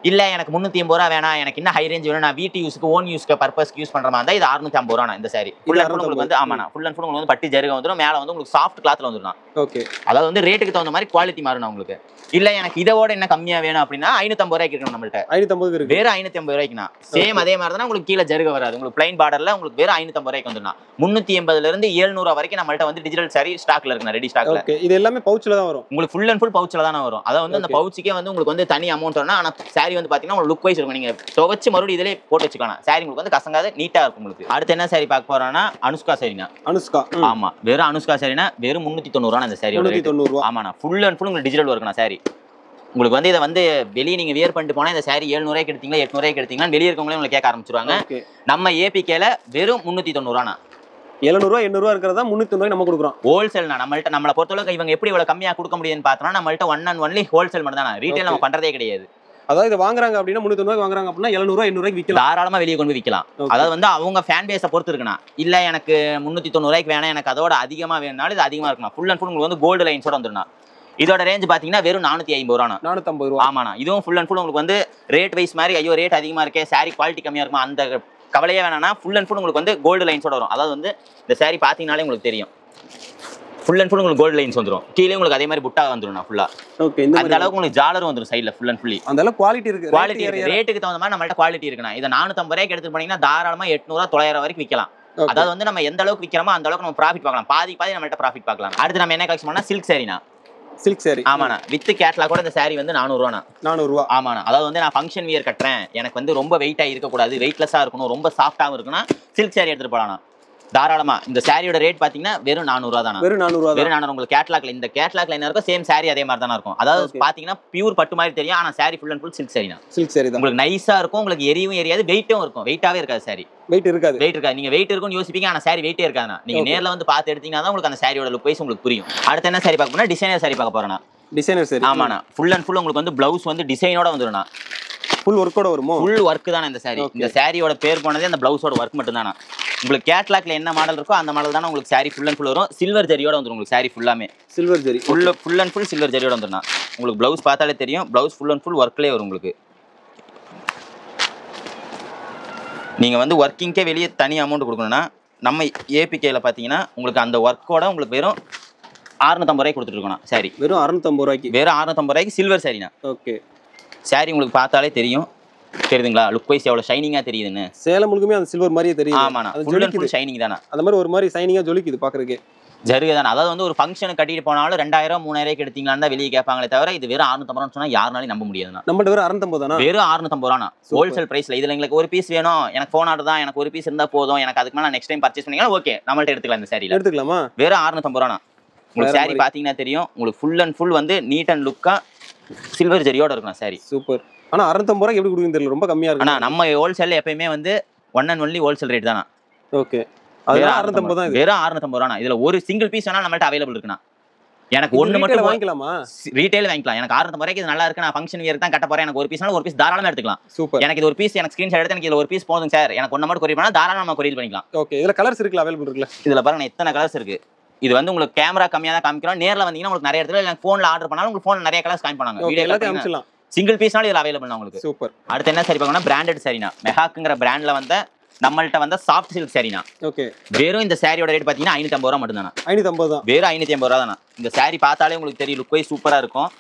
இல்ல எனக்கு 380 ரூபாய் வேணாம், எனக்கு இன்னும் ஹை ரேஞ்ச் வேணும், நான் வீட்டு யூஸ்க்கு ஓன் யூஸ்க்கு பர்பஸ்க்கு யூஸ் பண்ற மாதிரி இருந்தா இது 650 ரூபாய் இந்த சாரி. ஃபுல் அண்ட் ஃபுல் உங்களுக்கு வந்து ஆமாண்ணா, ஃபுல் அண்ட் ஃபுல் உங்களுக்கு வந்து பட்டு ஜருகை வந்துடும். மேல வந்து உங்களுக்கு சாஃப்ட் கிளாத்ல வந்துடும். ஓகே, அதாவது வந்து ரேட்டுக்கு தகுந்த மாதிரி குவாலிட்டி மாறணும் உங்களுக்கு. இல்ல எனக்கு இதோட என்ன கம்மியா வேணும் அப்படின்னா 550 ரூபாய்க்கு இருக்கணும் நம்மள்ட்ட. 550 இருக்கு. வேற 550 ரூபாய்க்குனா சேம் அதே மாதிரி தான் உங்களுக்கு கீழே ஜருகை வராது. உங்களுக்கு பிளைன் பார்டர்ல உங்களுக்கு வேற 550 ரூபாய்க்கு வந்துடும். 380 இருந்து 700 வரைக்கும் நம்மள்ட்ட வந்து டிஜிட்டல் சாரி ஸ்டாக்ல இருக்கு, ரெடி ஸ்டாக்ல. ஓகே, இது எல்லாமே பவுச்ல தான் வரும். உங்களுக்கு ஃபுல் அண்ட் ஃபுல் பவுச்ல தான் வரும். அதாவது வந்து அந்த பவுச்சுக்கே வந்து உங்களுக்கு வந்து தனி அமௌண்ட் வரும். ஆனா சாரி வந்து பாத்தீங்கன்னா உங்களுக்கு லுக் வைஸ் இருக்கும். நீங்க துவைச்சு மறுபடியும் இதிலே போட்டு வச்சுக்கலாம். சாரி உங்களுக்கு வந்து கசங்காத நீட்டா இருக்கும் உங்களுக்கு. அடுத்து என்ன சாரி பார்க்க போறோம்னா அனுஷ்கா சாரினா. அனுஷ்கா. ஆமா, வெறும் அனுஷ்கா சாரினா வெறும் 390 ரூபாய் இந்த சாரியோட. 390 ரூபாய். ஆமாண்ணா, ஃபுல் அண்ட் ஃபுல் உங்களுக்கு டிஜிட்டல் ஒர்க்னா சாரி. உங்களுக்கு வந்து இதை வந்து வெளியே நீங்க வியர் பண்ணிட்டு போனா இந்த சாரி 700 ரூபாய்க்கு எடுத்தீங்களா 800 ரூபாய்க்கு எடுத்தீங்கன்னா வெளியே இருக்கவங்களே உங்களுக்கு கேட்க ஆரம்பிச்சிருவாங்க. நம்ம ஏபிகேல வெறும் 390 ரூபாய். 700 ரூபாய் 800 ரூபாய் இருக்கிறதா 390 ரூபாய் நம்ம கொடுக்குறோம். ஹோல்சேல்னா நம்மள பொறுத்தளவுக்கு இவங்க எப்படி இவ்வளவு கம்மியா கொடுக்க முடியும்னு பார்த்தோம்னா நம்மள்ட்ட ஒன் அண்ட் ஒன்லி ஹோல்சேல் மட்டும் தான். ரீட்டைல் நம்ம பண்றதே கிடையாது. அதாவது இதை வாங்குறாங்க அப்படின்னா 390 ரூபாய் வாங்குறாங்க அப்படின்னா 700 ரூபாய் 800 ரூபாய்க்கு விற்கலாம். தாராளமா வெளியே கொண்டு விற்கலாம். அதாவது வந்து அவங்க ஃபேன் பேஸை பொறுத்து இருக்குண்ணா. இல்ல எனக்கு 390 ரூபாய்க்கு வேணாம், எனக்கு அதோட அதிகமா வேணும்னாலும் இது அதிகமா இருக்கணும். ஃபுல் அண்ட் ஃபுல் உங்களுக்கு வந்து கோல்டு லைன்ஸோட வந்துடும். இதோட ரேஞ்ச் பாத்தீங்கன்னா வெறும் 450 ரூபாய். 450 ரூபாய். ஆமாண்ணா, இதுவும் ஃபுல் அண்ட் ஃபுல் உங்களுக்கு வந்து ரேட் வைஸ் மாதிரி ஐயோ ரேட் அதிகமா இருக்கே, சாரி குவாலிட்டி கம்மியா இருக்குமா அந்த கவலையே வேணாம்னா ஃபுல் அண்ட் ஃபுல் உங்களுக்கு வந்து கோல்டு லைன்ஸோட வரும். அதாவது வந்து இந்த சாரி பாத்தீங்கன்னாலே உங்களுக்கு தெரியும். ஃபுல் அண்ட் ஃபுல் உங்களுக்கு கோல்டு லைன்ஸ் வந்துடும். கீழே உங்களுக்கு அதே மாதிரி புட்டா வந்துடும் ஃபுல்லா. ஓகே, அந்த அளவுக்கு உங்களுக்கு ஜாலரும் வந்துடும் சைடுல ஃபுல் அண்ட் ஃபுல்லி. அந்த அளவுக்கு குவாலிட்டி இருக்கு. குவாலிட்டி இருக்கு. ரேட்டுக்கு தகுந்த மாதிரி நம்மள்ட்ட குவாலிட்டி இருக்குண்ணா. இதை 450 ரூபாய்க்கு எடுத்து போனீங்கன்னா தாராளமா 800 900 வரைக்கும் விற்கலாம். அதாவது வந்து நம்ம எந்த அளவுக்கு விற்கிறோமோ அந்த அளவுக்கு நம்ம ப்ராஃபிட் பார்க்கலாம். பாதி நம்மள்ட்ட ப்ராஃபிட் பார்க்கலாம். அடுத்து நம்ம என்ன கலெக்ஷன் பண்ணா சில்க் சாரினா. Silk saree. ஆமாண்ணா வித் கேட்லாக் கூட இந்த saree வந்து 400 ரூபாண்ணா. 400 ரூபா. ஆமாண்ணா. அதாவது வந்து நான் ஃபங்க்ஷன் வியர் கட்டுறேன், எனக்கு வந்து ரொம்ப வெயிட்டா இருக்கக்கூடாது, வெயிட்லெஸ்ஸா இருக்கணும், ரொம்ப சாஃப்டாகவும் இருக்குன்னா சில்க் saree எடுத்துட்டு போகலாண்ணா தாராளமா. இந்த சாரியோட ரேட் பாத்தீங்கன்னா வெறும் 400 ரூபா தானா. வெறும் 400 ரூபா. வெறும் 400. உங்களுக்கு கேட்லாக்ல இந்த கேட்லாக்ல என்ன இருக்கோ சேம் saree அதே மாதிரி தான இருக்கும். அதாவது பாத்தீங்கன்னா பியூர் பட்டு மாதிரி தெரியும், ஆனா saree full and full silk saree தான். சில்க் saree தான். உங்களுக்கு நைஸா இருக்கும், உங்களுக்கு எரியவும் எரியாது, வெயிட்டும் இருக்கும். வெயிட்டாவே இருக்காது saree. வெயிட் இருக்காது. வெயிட் இருக்காது. நீங்க வெயிட் இருக்கும்னு யோசிப்பீங்க, ஆனா saree வெயிட்டே இருக்காதுண்ணா. நீங்க நேர்ல வந்து பார்த்து எடுத்தீங்கன்னா தான் உங்களுக்கு அந்த சாரியோட லுக் வைஸ் உங்களுக்கு புரியும். அடுத்து என்ன saree பார்க்க போறோம்னா டிசைனர் saree பார்க்க போறோம்னா. Designer saree. ஆமாண்ணா. ஃபுல் அண்ட் ஃபுல் உங்களுக்கு வந்து பிளவுஸ் வந்து டிசைனோட வந்துரும்ண்ணா. ஃபுல் ஒர்க்கோட வருமோ? ஃபுல் ஒர்க் தானே இந்த saree. இந்த சாரியோட பேர் போனதே அந்த பிளவுஸோட ஒர்க் மட்டும் தானா. உங்களுக்கு கேட்லாக்ல என்ன மாடல் இருக்கோ அந்த மாடல் தானே உங்களுக்கு saree ஃபுல் அண்ட் ஃபுல் வரும். சில்வர் ஜரியோட வந்துரும் உங்களுக்கு saree ஃபுல்லாமே. Silver zari. Full and full silver ஜரியோட வந்துரும்ண்ணா. உங்களுக்கு பிளவுஸ் பார்த்தாலே தெரியும், பிளவுஸ் ஃபுல் அண்ட் ஃபுல் ஒர்க்லயே வரும் உங்களுக்கு. நீங்க வந்து ஒர்க்கிங்கே வெளியே தனி அமௌண்ட் கொடுக்கணும்னா நம்ம ஏபிகேல பாத்தீங்கன்னா உங்களுக்கு அந்த ஒர்க்கோட உங்களுக்கு வெறும் 650 ரூபாய்க்கு கொடுத்துட்டு இருக்கோம் saree. வெறும் 650 ரூபாய்க்கு. வெறும் 650 ரூபாய்க்கு சில்வர் சாரினா. ஓகே. saree உங்களுக்கு பார்த்தாலே தெரியும், தெரியுதுங்களா லுக் வைஸ் எவ்வளவு ஷைனிங்கா தெரியுதுன்னு. சேலம் முழுக்குமே அந்த சில்வர் மாதிரியே தெரியுது. ஆமாண்ணா. ஃபுல் அண்ட் ஃபுல் ஷைனிங் தானா. அந்த மாதிரி ஒரு மாதிரி ஷைனிங்கா ஜொலிக்குது பாக்குறதுக்கு. ஜருகை தானே. அதாவது வந்து ஒரு ஃபங்க்ஷனுக்கு கட்டிட்டு போனாலும் 2000 3000 எடுத்தீங்களான்னு தான் வெளியே கேட்பாங்களே தவிர இது வெறும் 650 ரூபான்னு சொன்னா யாருனாலும் நம்ப முடியாதுண்ணா. நம்மகிட்ட வெறும் 650 தானா? வெறும் 650 ரூபாண்ணா ஹோல்சேல் பிரைஸ்ல. இதுல எங்களுக்கு ஒரு பீஸ் வேணும், எனக்கு ஃபோன் ஆர்டர் தான், எனக்கு ஒரு பீஸ் இருந்தா போதும், எனக்கு அதுக்கு மேல நெக்ஸ்ட் டைம் பர்ச்சேஸ் பண்ணீங்கன்னா ஓகே நம்மள்ட்ட எடுத்துக்கலாம். இந்த சாரியில எடுத்துக்கலாமா? வெறும் 650 ரூபாண்ணா. உங்களுக்கு saree பாத்தீங்கன்னா தெரியும், உங்களுக்கு ஃபுல் அண்ட் ஃபுல் வந்து நீட் அண்ட் லுக்கா சில்வர் ஜரியோட இருக்கும் saree. சூப்பர். ஆனா 650 ரூபாய்க்கு எப்படி கொடுக்குன்னு தெரியல, ரொம்ப கம்மியா இருக்கு. ஆனா நம்ம ஹோல்சேல்ல எப்பயுமே வந்து one and only wholesale rate தானா. ஓகே. அது 650 தான். வெறும் 650 ரூபாண்ணா. இதுல ஒரு சிங்கிள் பீஸ் வேணா நம்மள்ட்ட அவைலபிள் இருக்குண்ணா. எனக்கு ஒன்னு மட்டும் வாங்கிக்கலாமா? ரீட்டைல் வாங்கிக்கலாம். எனக்கு 650 ரூபாய்க்கு இது நல்லா இருக்கு, நான் ஃபங்க்ஷன் வியர் தான் கட்ட போறேன், எனக்கு ஒரு பீஸ்னால ஒரு பீஸ் தாராளமா எடுத்துக்கலாம். சூப்பர். எனக்கு இது ஒரு பீஸ், எனக்கு ஸ்கிரீன்ஷாட் எடுத்து எனக்கு இதுல ஒரு பீஸ் போதும் சார், எனக்கு ஒன்னு மட்டும் கொரியர் பண்ணா தாராளமா கொரியர் பண்ணிக்கலாம். ஓகே. இதுல கலர்ஸ் இருக்குல, அவைலபிள் இருக்குல. இதுல பாருங்க எத்தனை கலர்ஸ் இருக்கு. இது வந்து உங்களுக்கு கேமரா கம்மியா தான் காமிக்கிறோம், நேர்ல வந்தீங்கன்னா உங்களுக்கு நிறைய இடத்துல எனக்கு போன்ல ஆர்டர் பண்ணாலும் உங்களுக்கு போன்ல நிறைய கலர்ஸ் காமி பண்ணாங்க. வீடியோ எல்லாத்தையும் அனுப்பிடலாம். சிங்கிள் பீஸ்னால இதுல அவைலபிள் உங்களுக்கு. சூப்பர். அடுத்து என்ன saree பார்க்கணும்னா பிராண்டட் சாரினா. மெஹாக்குங்கிற பிராண்ட்ல வந்த நம்மள்ட்ட வந்த சாஃப்ட் சில்க் சாரினா. ஓகே. வெறும் இந்த சாரியோட ரேட் பாத்தீங்கன்னா 550 ரூபாய் மட்டும் தானா. 550 தான். வெறும் 550 ரூபாய் தானா. இந்த saree பார்த்தாலே உங்களுக்கு தெரியும், லுக் வைஸ் சூப்பரா இருக்கும்.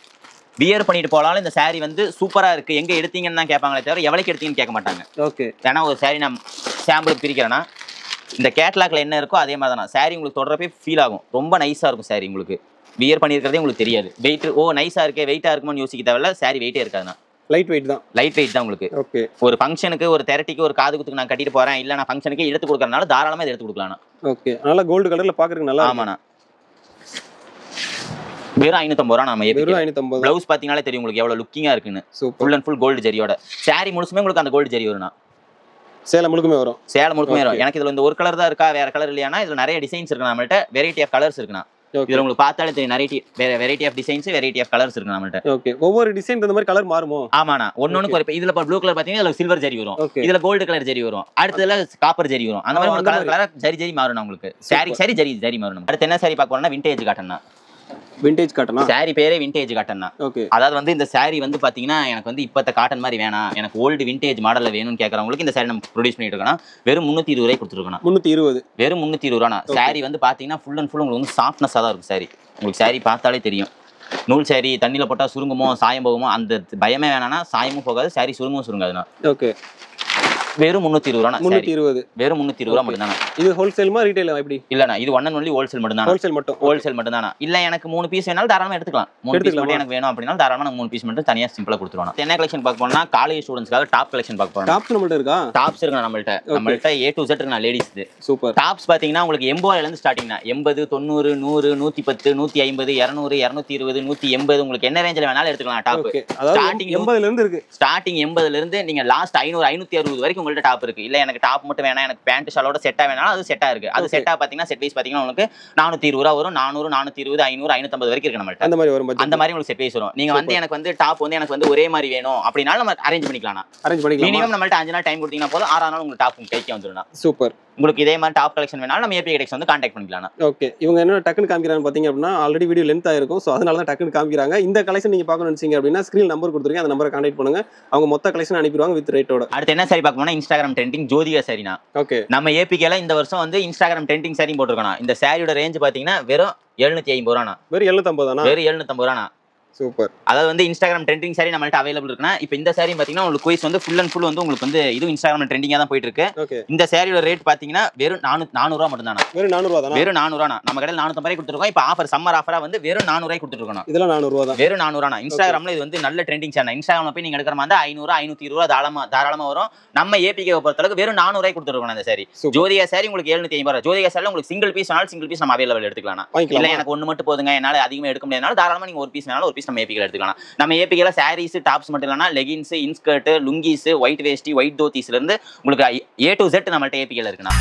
வியர் பண்ணிட்டு போனாலும் இந்த saree வந்து சூப்பரா இருக்கு, எங்க எடுத்தீங்கன்னு தான் கேட்பாங்களே தவிர எவ்வளவுக்கு எடுத்தீங்கன்னு கேட்க மாட்டாங்க. ஓகே. ஏன்னா ஒரு saree நான் சாம்பிளுக்கு பிரிக்கிறேன்னா இந்த கேட்லாக்ல என்ன இருக்கோ அதே மாதிரி தான் saree உங்களுக்கு தொடரப்பே ஃபீல் ஆகும். ரொம்ப நைஸா இருக்கும் saree. உங்களுக்கு வியர் பண்ணியிருக்கிறதே உங்களுக்கு தெரியாது. வெயிட் நைஸா இருக்கே வெயிட்டா இருக்குமோன்னு யோசிக்க தேவையில்ல, saree வெயிட்டே இருக்காதுண்ணா. லைட் வெயிட் தான். லைட் வெயிட் தான் உங்களுக்கு. ஓகே. ஒரு ஃபங்க்ஷனுக்கு ஒரு தெரட்டிக்கு ஒரு காது குத்துக்கு நான் கட்டிட்டு போறேன், இல்ல நான் ஃபங்க்ஷனுக்கு எடுத்து கொடுக்கறனால தாராளமா இதை எடுத்து கொடுக்கலாம். ஓகே. நல்லா கோல்டு கலர்ல பாக்குறதுக்கு நல்லா. ஆமாண்ணா. வெறும் 550 ரூபா நம்ம வெறும் 550. ப்ளவுஸ் பாத்தீங்கனாலே தெரியும் உங்களுக்கு எவ்வளவு லுக்கிங்கா இருக்குன்னு. ஃபுல் அண்ட் ஃபுல் கோல்டு ஜரியோட saree முழுசுமே உங்களுக்கு அந்த கோல்டு ஜரி வரும்ண்ணா. சேலம் முழுக்குமே வரும். சேலம் முழுக்குமே வரும். எனக்கு இதுல இந்த ஒரு கலர் தான் இருக்கா, வேற கலர் இல்லையானா இதுல நிறைய டிசைன்ஸ் இருக்கு நம்மள்ட்ட, வெரைட்டி ஆஃப் கலர்ஸ் இருக்குண்ணா. இதுல உங்களுக்கு பார்த்தாலே தெரியும், variety of designs, variety of colours இருக்கு நம்மள்ட்ட. ஓகே. ஒவ்வொரு டிசைன் அந்த மாதிரி கலர் மாறுமோ? ஆமாண்ணா. ஒன்னொன்னுக்கு ஒரு இதுல ப்ளூ கலர் பாத்தீங்கன்னா இதுல சில்வர் ஜரி வரும், இதுல கோல்டு கலர் ஜரி வரும், அடுத்ததுல காப்பர் ஜரி வரும். அந்த மாதிரி உங்களுக்கு கலர் ஜரி மாறும் உங்களுக்கு. saree ஜரி மாறும். அடுத்து என்ன saree பார்க்க போறோம்னா விண்டேஜ் காட்டன்னா. விண்டேஜ் காட்டனா? saree பேரே விண்டேஜ் காட்டன்னா. ஓகே. அதாவது வந்து இந்த saree வந்து பாத்தீங்கன்னா எனக்கு வந்து இப்பத்த காட்டன் மாதிரி வேணாம், எனக்கு ஓல்டு விண்டேஜ் மாடல்ல வேணும்னு கேக்குறவங்களுக்கு இந்த saree நம்ம ப்ரொடியூஸ் பண்ணிட்டு இருக்கோம். வெறும் 320 ரூபாய்க்கு கொடுத்துருக்கோம். 320. வெறும் 320 ரூபாய். saree வந்து பாத்தீங்கன்னா ஃபுல் அண்ட் ஃபுல் உங்களுக்கு வந்து சாஃப்ட்னஸா தான் இருக்கும் saree. உங்களுக்கு saree பார்த்தாலே தெரியும், நூல் saree தண்ணியில போட்டா சுருங்குமோ சாயம் போகுமோ அந்த பயமே வேணாம்னா, சாயமும் போகாது, saree சுருங்கவும் சுருங்காதுண்ணா. ஓகே. வெறும் 320 ரூபாய். 320. வெறும் 320 ரூபாய் மட்டும் தானா. இது ஹோல்சேல்மா ரீட்டைலா எப்படி? இல்லண்ணா, இது ஒன் அண்ட் ஒன்லி ஹோல்சேல் மட்டும் தானா. ஹோல்சேல் மட்டும் தானா. இல்ல எனக்கு 3 பீஸ் வேணாலும் தாராளமா எடுத்துக்கலாம். 3 பீஸ் மட்டும் எனக்கு வேணும் அப்படினா தாராளமா நான் 3 பீஸ் மட்டும் தனியா சிம்பிளா கொடுத்துருவாங்க. என்ன கலெக்ஷன் பார்க்க போறோம்னா காலேஜ் ஸ்டூடண்ட்ஸ்க்காக டாப் கலெக்ஷன் பார்க்க போறோம். டாப்ஸ் நம்மள்ட்ட இருக்கா? டாப்ஸ் இருக்கு நம்மள்ட்ட A to Z இருக்கு லேடிஸ். சூப்பர். டாப்ஸ் பாத்தீங்கன்னா உங்களுக்கு 80 ல இருந்து ஸ்டார்டிங்னா 80 90 100 110 150 200 220 180 உங்களுக்கு என்ன ரேஞ்சில வேணாலும் எடுத்துக்கலாம் டாப். ஸ்டார்டிங் 80 ல இருந்து இருக்கு. ஸ்டார்டிங் 80 ல இருந்து நீங்க லாஸ்ட் 500 560 வரைக்கும் உங்கள்ட்ட டாப் இருக்கு. இல்ல எனக்கு டாப் மட்டும் வேணாம், எனக்கு பேண்ட் ஷாலோட செட்டா வேணாலும் அது செட்டா இருக்கு. அது செட்டா பாத்தீங்கன்னா செட் வைஸ் பாத்தீங்கன்னா உங்களுக்கு 420 ரூபாய் வரும். 400 420 500 550 வரைக்கும் இருக்கு நம்மள்ட்ட. அந்த மாதிரி வரும். அந்த மாதிரி உங்களுக்கு செட் வைஸ் வரும். நீங்க வந்து எனக்கு வந்து டாப் வந்து எனக்கு வந்து ஒரே மாதிரி வேணும் அப்படினாலும் நம்ம அரேஞ்ச் பண்ணிக்கலாம். மினிமம் நம்மள்ட்ட 5 நாள் டைம் கொடுத்தீங்கன்னா போதும், 6ஆவது நாள் உங்களுக்கு டாப் கைக்கு வந்துரும். சூப்பர். உங்களுக்கு இதே மாதிரி டாப் கலெக்ஷன் வேணாலும் நம்ம ஏபி கலெக்ஷன் வந்து கான்டாக்ட் பண்ணிக்கலாம். ஓகே. இவங்க என்ன டக்குன்னு காமிக்கிறாங்க பாத்தீங்க அப்படின்னா ஆல்ரெடி வீடியோ லென்த் ஆயிருக்கும், சோ அதனால தான் டக்குன்னு காமிக்கிறாங்க. இந்த கலெக்ஷன் நீங்க பார்க்கணும்னு நினைச்சீங்க அப்படின்னா ஸ்கிரீன் நம்பர் கொடுத்துருக்கேன், அந்த நம்பரை கான்டாக்ட் பண்ணுங்க. அவங்க மொத்த கலெக்ஷன் அனுப்பிடுவாங்க வித் ரேட்டோட. அடுத்து என்ன சாரி பார்க்கணும்னா இன்ஸ்டாகிராம் ட்ரெண்டிங் ஜோதிகா சாரினா. ஓகே. நம்ம ஏபிகேல இந்த வருஷம் வந்து இன்ஸ்டாகிராம் ட்ரெண்டிங் சாரி போட்டுருக்கோம். இந்த சாரியோட ரேஞ்ச் பாத்தீங்கன்னா வெறும் 750 ரூபானா. வெறும் 750 தானா? வெறும் 750 ரூபானா. சூப்பர். அதாவது வந்து இன்ஸ்டாகிராம் ட்ரெண்டிங் சாரி நம்மள்ட்ட அவைலபிள் இருக்குன்னா இப்போ இந்த சாரி பார்த்தீங்கன்னா உங்களுக்கு குயிஸ் வந்து ஃபுல் அண்ட் ஃபுல் வந்து உங்களுக்கு வந்து இதுவும் இன்ஸ்டாகிராம் ட்ரெண்டிங்காக தான் போயிட்டு இருக்கு. ஓகே. இந்த சாரியோட ரேட் பார்த்தீங்கன்னா வெறும் 400 மட்டும் தானா? வெறும் 400 தானா? வெறும் 400 நம்ம கடையில் 450 கொடுத்துருக்கோம். இப்போ ஆஃபர் சம்மர் ஆஃபரா வந்து வெறும் 400 கொடுத்துருக்கோம். இதெல்லாம் 400 தான். வெறும் 400. இன்ஸ்டாகிராம்ல இது வந்து நல்ல ட்ரெண்டிங் சேனல். இன்ஸ்டாகிராம்ல போய் நீங்க எடுக்கிற மாதிரி 500 520 தாராளமா வரும். நம்ம ஏபிகே பொறுத்தளவுக்கு வெறும் 400 கொடுத்துருக்கோம் இந்த சாரி. ஜோதிகா சாரி உங்களுக்கு 750 ரூபாய். ஜோதிகா சாரில உங்களுக்கு சிங்கிள் பீஸ் வேணாலும் சிங்கிள் பீஸ் நம்ம அவைலபிள் எடுத்துக்கலாம். இல்ல எனக்கு ஒன்னு மட்டும் போதுங்க என்னால அதிகமா எடுக்க முடியாதனால தாராளமா நீங்க ஒரு பீஸ் வேணாலும் ஒரு பீஸ் நம்ம ஏபிகே எடுத்துக்கலாம். நம்ம ஏபிகேல சாரீஸ் டாப்ஸ் மட்டும் இல்லனா லெகின்ஸ் இன்ஸ்கர்ட் லுங்கீஸ் ஒயிட் வேஷ்டி ஒயிட் தோத்திஸ்ல இருந்து உங்களுக்கு A to Z நம்மள்ட்ட ஏபிகேல இருக்குண்ணா.